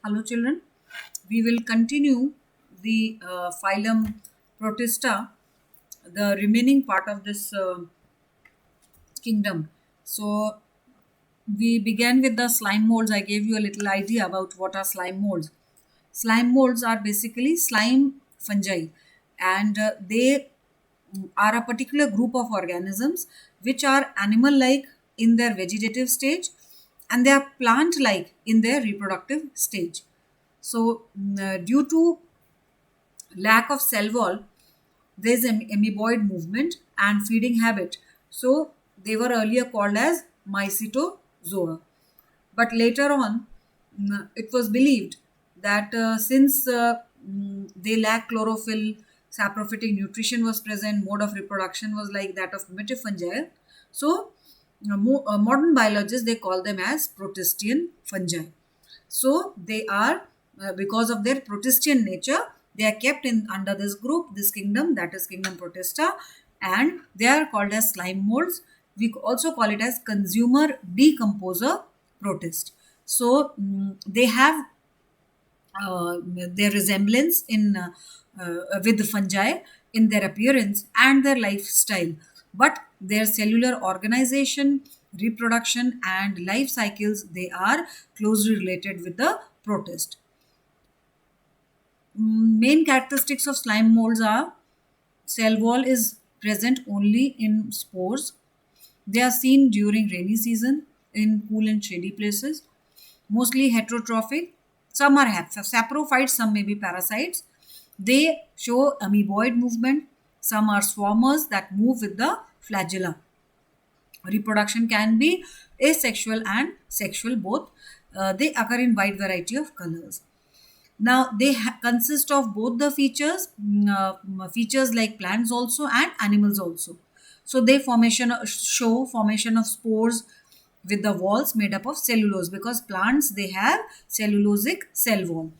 Hello, children. We will continue the phylum Protista, the remaining part of this kingdom. So, we began with the slime molds. I gave you a little idea about what are slime molds. Slime molds are basically slime fungi, and they are a particular group of organisms which are animal like in their vegetative stage and they are plant like in their reproductive stage. So, due to lack of cell wall, there's an amoeboid movement and feeding habit. So, they were earlier called as mycetozoa. But later on, it was believed that since they lack chlorophyll, saprophytic nutrition was present, mode of reproduction was like that of metafungi. So, modern biologists they call them as Protistian fungi. So they are because of their Protestian nature, they are kept in under this group, this kingdom, that is kingdom Protista, and they are called as slime molds. We also call it as consumer decomposer protist. So they have their resemblance in with the fungi in their appearance and their lifestyle, but their cellular organization, reproduction, and life cycles they are closely related with the protist. Main characteristics of slime molds are cell wall is present only in spores. They are seen during rainy season in cool and shady places. Mostly heterotrophic. Some are saprophytes, some may be parasites. They show amoeboid movement. Some are swarmers that move with the flagella. Reproduction can be asexual and sexual both. They occur in wide variety of colors. Now they consist of both the features like plants also and animals also. So they show formation of spores with the walls made up of cellulose because plants they have cellulosic cell wall.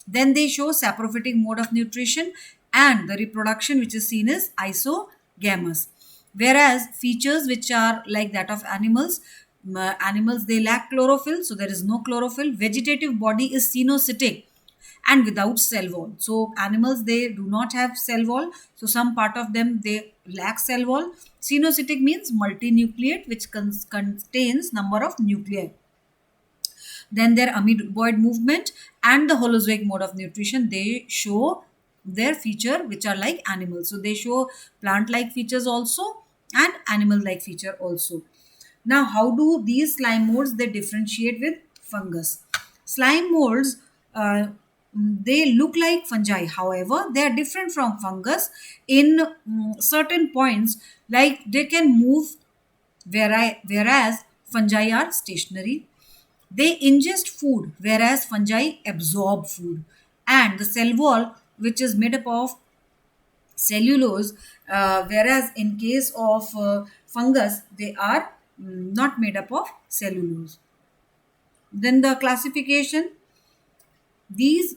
Then they show saprophytic mode of nutrition and the reproduction which is seen as isogamous. Whereas features which are like that of animals they lack chlorophyll, so there is no chlorophyll. Vegetative body is cenocytic and without cell wall. So animals they do not have cell wall. So some part of them they lack cell wall. Cenocytic means multinucleate which contains number of nuclei. Then their amoeboid movement and the holozoic mode of nutrition they show their feature which are like animals. So they show plant like features also and animal like feature also. Now how do these slime molds they differentiate with fungus? Slime molds they look like fungi, however they are different from fungus in certain points, like they can move whereas fungi are stationary. They ingest food, whereas fungi absorb food. And the cell wall, which is made up of cellulose, whereas in case of fungus, they are not made up of cellulose. Then the classification, these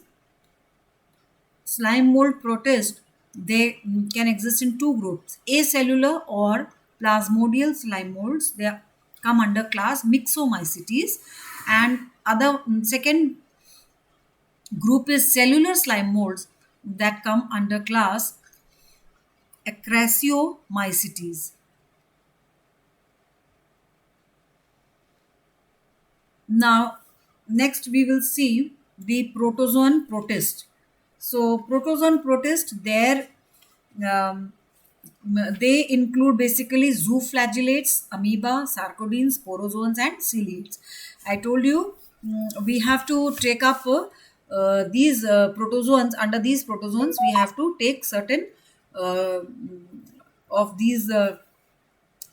slime mold protists, they can exist in two groups, acellular or plasmodial slime molds. They come under class Myxomycetes, and other second group is cellular slime molds that come under class Acrasiomycetes. Now, next we will see the protozoan protist. So, protozoan protist, um, they include basically zooflagellates, amoeba, sarcodines, sporozoans, and ciliates. I told you we have to take up these protozoans. Under these protozoans, we have to take certain uh, of these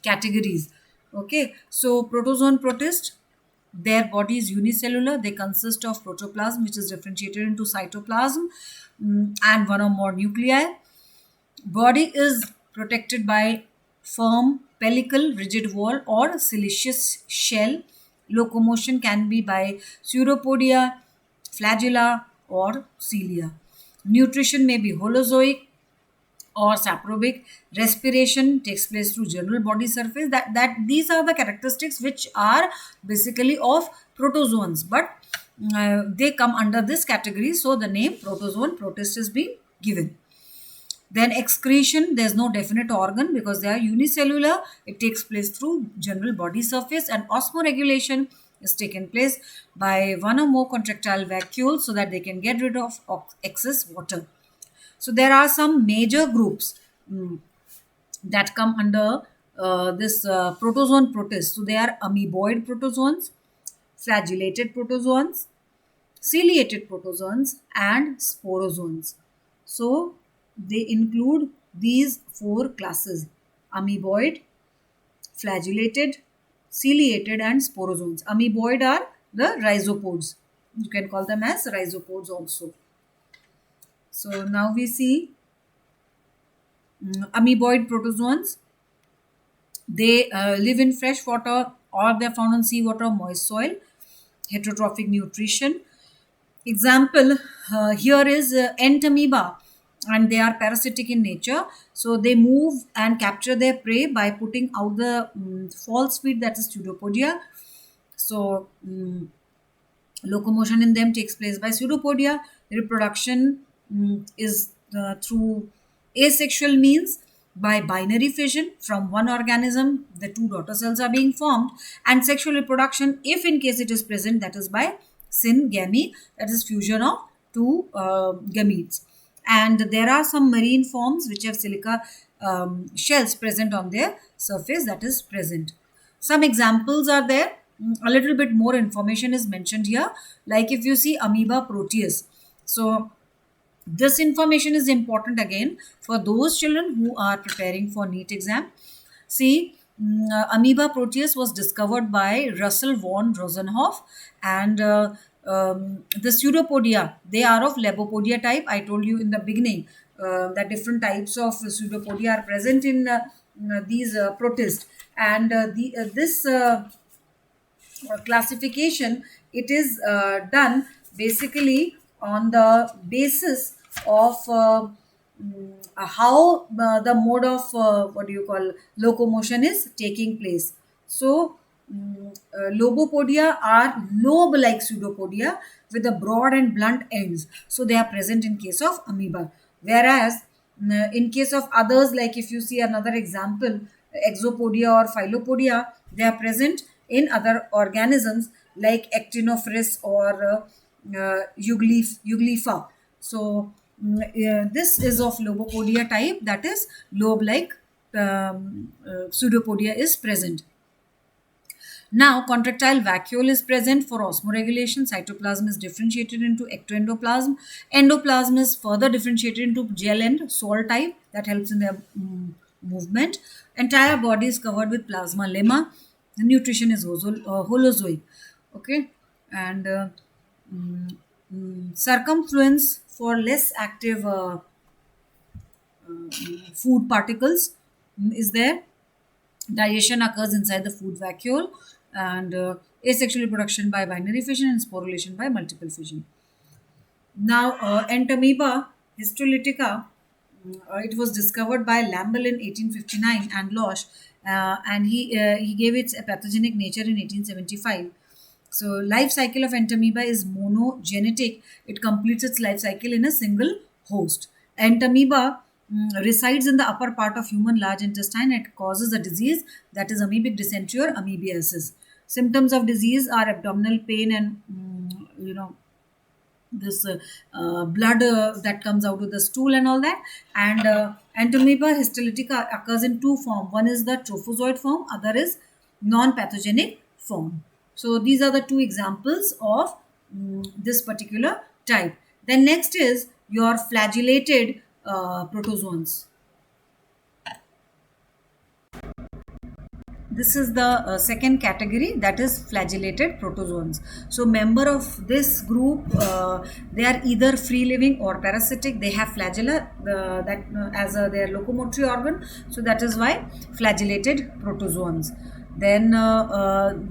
categories. Okay, so protozoan protist, their body is unicellular. They consist of protoplasm, which is differentiated into cytoplasm and one or more nuclei. Body is protected by firm pellicle rigid wall or siliceous shell. Locomotion can be by pseudopodia, flagella, or cilia. Nutrition may be holozoic or saprobic. Respiration takes place through general body surface. That these are the characteristics which are basically of protozoans. But they come under this category. So the name protozoan protist is being given. Then excretion, there's no definite organ because they are unicellular. It takes place through general body surface, and osmoregulation is taken place by one or more contractile vacuoles so that they can get rid of excess water. So there are some major groups that come under this protozoan protist. So they are amoeboid protozoans, flagellated protozoans, ciliated protozoans, and sporozoans. So they include these four classes: amoeboid, flagellated, ciliated, and sporozoans. Amoeboid are the rhizopods. You can call them as rhizopods also. So now we see amoeboid protozoans. They live in fresh water or they're found in seawater, moist soil, heterotrophic nutrition. Example here is ant amoeba, and they are parasitic in nature. So they move and capture their prey by putting out the false feed, that is pseudopodia. So locomotion in them takes place by pseudopodia. Reproduction is through asexual means by binary fission from one organism. The two daughter cells are being formed, and sexual reproduction, if in case it is present, that is by syngamy, that is fusion of two gametes. And there are some marine forms which have silica shells present on their surface, that is present. Some examples are there. A little bit more information is mentioned here. Like if you see amoeba proteus. So this information is important again for those children who are preparing for NEET exam. See, amoeba proteus was discovered by Russell von Rosenhoff, and the pseudopodia, they are of Lebopodia type. I told you in the beginning that different types of pseudopodia are present in these protists, and this classification, it is done basically on the basis of how the mode of locomotion is taking place. So lobopodia are lobe-like pseudopodia with the broad and blunt ends. So they are present in case of amoeba. Whereas in case of others, like if you see another example, exopodia or philopodia, they are present in other organisms like actinophorus or Euglypha. So this is of lobopodia type, that is lobe-like pseudopodia is present. Now, contractile vacuole is present for osmoregulation. Cytoplasm is differentiated into ectoendoplasm. Endoplasm is further differentiated into gel and salt type that helps in their movement. Entire body is covered with plasma lemma. The nutrition is holozoic. Okay, and circumfluence for less active food particles is there. Digestion occurs inside the food vacuole, and asexual reproduction by binary fission and sporulation by multiple fission. Now, Entamoeba histolytica, it was discovered by Lambel in 1859 and Losch, and he gave its a pathogenic nature in 1875. So, life cycle of Entamoeba is monogenetic. It completes its life cycle in a single host. Entamoeba resides in the upper part of human large intestine. It causes a disease, that is amoebic dysentery or amoebiasis. Symptoms of disease are abdominal pain and this blood that comes out of the stool and all that. And Entamoeba histolytica occurs in two forms. One is the trophozoite form, other is non-pathogenic form. So these are the two examples of this particular type. Then next is your flagellated protozoans. This is the second category, that is flagellated protozoans. So member of this group, they are either free living or parasitic. They have flagella as their locomotory organ. So that is why flagellated protozoans. Then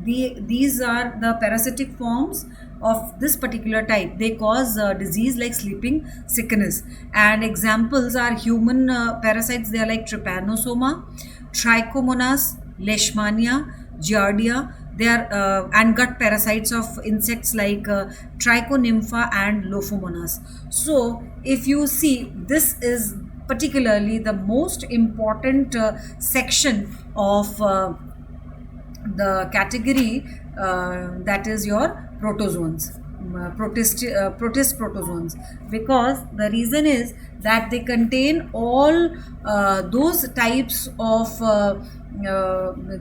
these are the parasitic forms of this particular type. They cause disease like sleeping sickness, and examples are human parasites. They are like Trypanosoma, Trichomonas, Leishmania, Giardia. They are and gut parasites of insects like Trichonympha and Lophomonas. So if you see, this is particularly the most important section of the category, that is your protozoans, protist protozoans, because the reason is that they contain all those types of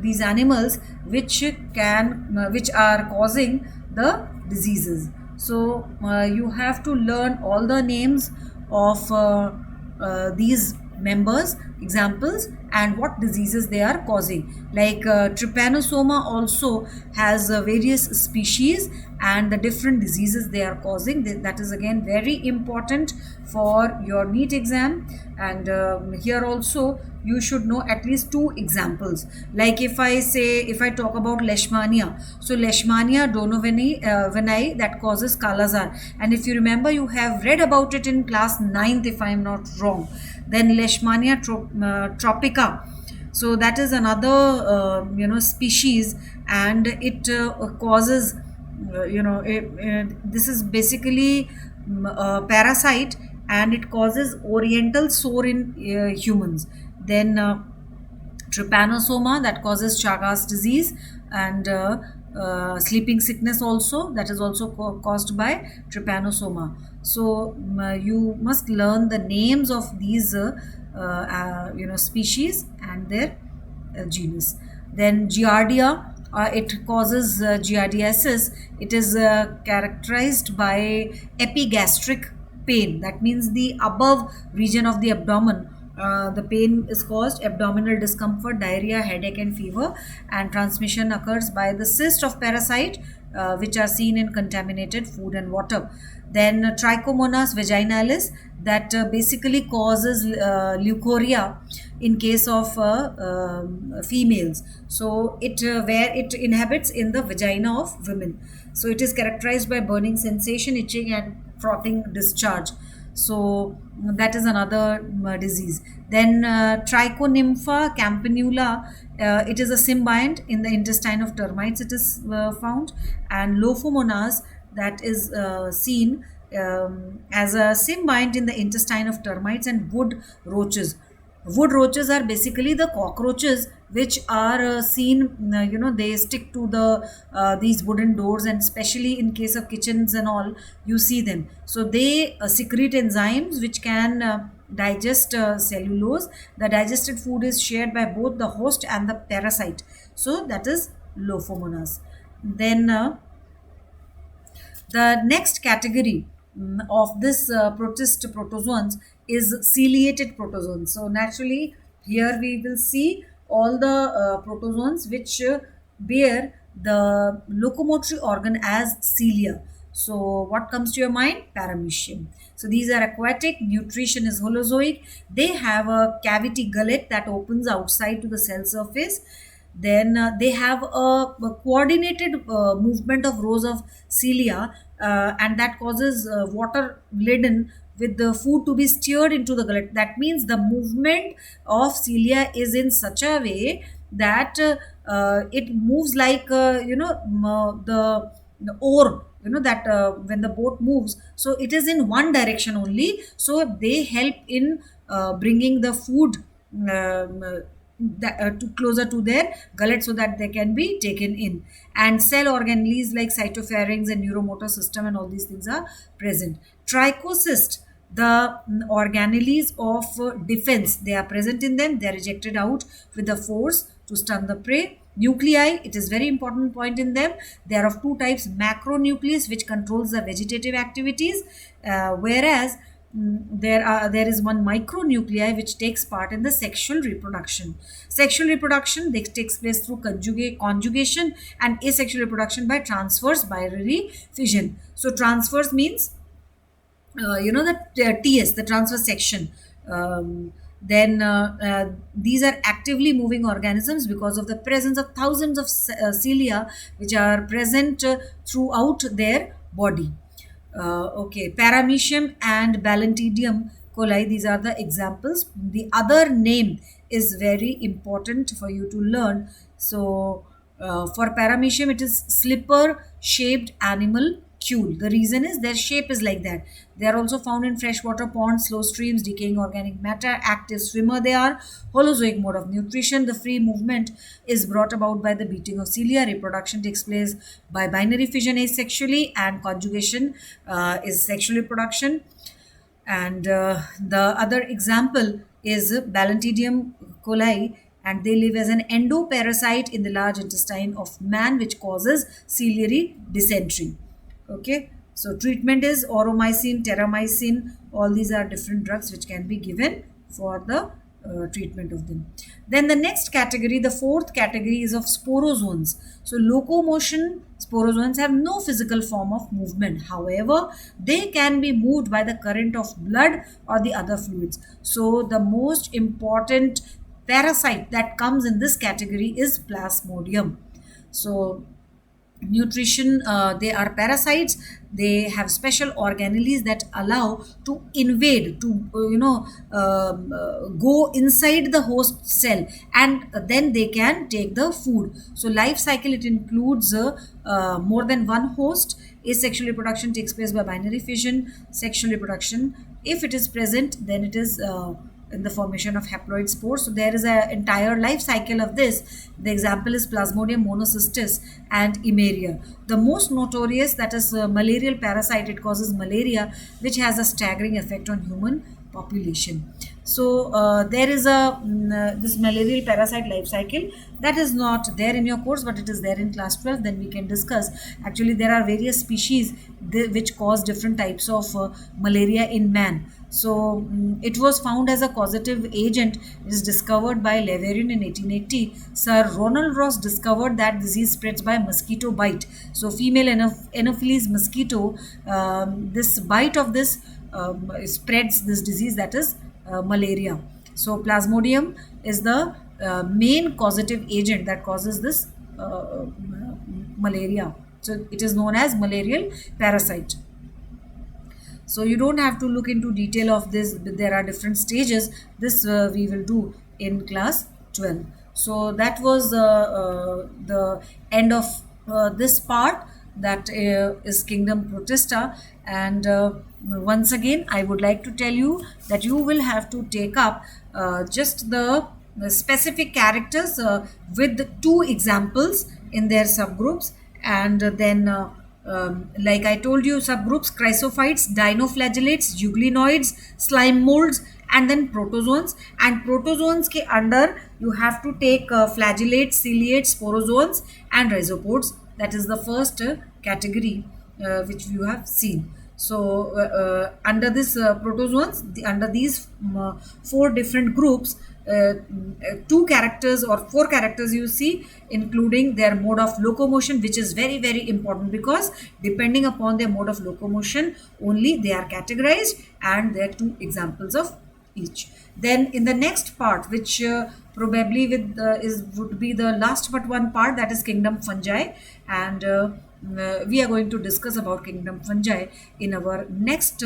these animals which which are causing the diseases. So you have to learn all the names of these members, examples, and what diseases they are causing. Like trypanosoma also has various species and the different diseases they are causing. That is again very important for your NEET exam. And here also you should know at least two examples. Like if I talk about leishmania, so leishmania donovani veni, that causes kalazar, and if you remember, you have read about it in class 9th if I am not wrong. Then leishmania tropica, so that is another species, and it causes this is basically a parasite, and it causes oriental sore in humans. Then trypanosoma, that causes Chagas disease, and sleeping sickness also, that is also caused by trypanosoma. So you must learn the names of these species and their genus. Then giardia, it causes giardiasis. It is characterized by epigastric pain, that means the above region of the abdomen. The pain is caused abdominal discomfort, diarrhea, headache, and fever, and transmission occurs by the cyst of parasite which are seen in contaminated food and water. Then Trichomonas vaginalis, that basically causes leukorrhea in case of females. So it where it inhabits in the vagina of women. So it is characterized by burning sensation, itching, and frothing discharge. So that is another disease. Then Trichonympha campanula, it is a symbiont in the intestine of termites. It is found, and Lophomonas, that is seen as a symbiont in the intestine of termites and wood roaches. Wood roaches are basically the cockroaches which are seen, they stick to the these wooden doors, and especially in case of kitchens and all, you see them. So they secrete enzymes which can digest cellulose. The digested food is shared by both the host and the parasite. So that is Lophomonas. Then the next category of this protist protozoans is ciliated protozoans. So naturally, here we will see all the protozoans which bear the locomotory organ as cilia. So what comes to your mind? Paramecium. So these are aquatic, nutrition is holozoic. They have a cavity gullet that opens outside to the cell surface. Then they have a coordinated movement of rows of cilia, and that causes water laden with the food to be stirred into the gullet. That means the movement of cilia is in such a way that it moves like the oar, that when the boat moves, so it is in one direction only. So they help in bringing the food to closer to their gullet so that they can be taken in. And cell organelles like cytopharynx and neuromotor system and all these things are present. Trichocyst, the organelles of defense, they are present in them. They are ejected out with the force to stun the prey. Nuclei, it is very important point in them. They are of two types: macronucleus, which controls the vegetative activities, whereas there is one micronuclei which takes part in the sexual reproduction. Sexual reproduction, they takes place through conjugation, and asexual reproduction by transverse binary fission. So transverse means the TS, the transverse section. Then these are actively moving organisms because of the presence of thousands of cilia which are present throughout their body. Okay, Paramecium and Balantidium coli, these are the examples. The other name is very important for you to learn. So For paramecium, it is slipper shaped animal cule. The reason is their shape is like that. They are also found in freshwater ponds, slow streams, decaying organic matter, active swimmer. They are holozoic mode of nutrition. The free movement is brought about by the beating of cilia. Reproduction takes place by binary fission asexually, and conjugation is sexual reproduction. And the other example is Balantidium coli, and they live as an endoparasite in the large intestine of man, which causes ciliary dysentery. Okay, so treatment is oromycin, terramycin. All these are different drugs which can be given for the treatment of them. Then the next category, the fourth category, is of sporozoans. So locomotion, sporozoans have no physical form of movement. However, they can be moved by the current of blood or the other fluids. So the most important parasite that comes in this category is Plasmodium. So nutrition, they are parasites. They have special organelles that allow to invade, to go inside the host cell, and then they can take the food. So life cycle, it includes more than one host. Asexual reproduction takes place by binary fission. Sexual reproduction, if it is present, then it is in the formation of haploid spores. So there is an entire life cycle of this. The example is Plasmodium monocystis and Emeria. The most notorious, that is malarial parasite. It causes malaria, which has a staggering effect on human population. So there is a this malarial parasite life cycle that is not there in your course, but it is there in class 12. Then we can discuss. Actually, there are various species which cause different types of malaria in man. So it was found as a causative agent. It is discovered by Leverian in 1880. Sir Ronald Ross discovered that disease spreads by mosquito bite. So female Anopheles mosquito, this bite of this spreads this disease, that is malaria. So Plasmodium is the main causative agent that causes this malaria. So it is known as malarial parasite. So you don't have to look into detail of this, but there are different stages. This we will do in class 12. So that was the end of this part, that is kingdom protista. And once again, I would like to tell you that you will have to take up just the specific characters with two examples in their subgroups. And then like I told you, subgroups: chrysophytes, dinoflagellates, euglenoids, slime molds, and then protozoans. And protozoans ke under you have to take flagellates, ciliates, sporozoans, and rhizopods. That is the first category which you have seen. So under this protozoans, under these four different groups, two characters or four characters you see, including their mode of locomotion, which is very very important, because depending upon their mode of locomotion only they are categorized, and there are two examples of each. Then in the next part, which probably with is would be the last but one part, that is kingdom fungi. And we are going to discuss about kingdom fungi in our next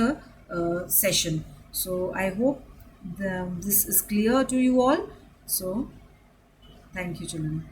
session. So I hope this is clear to you all. So thank you, children.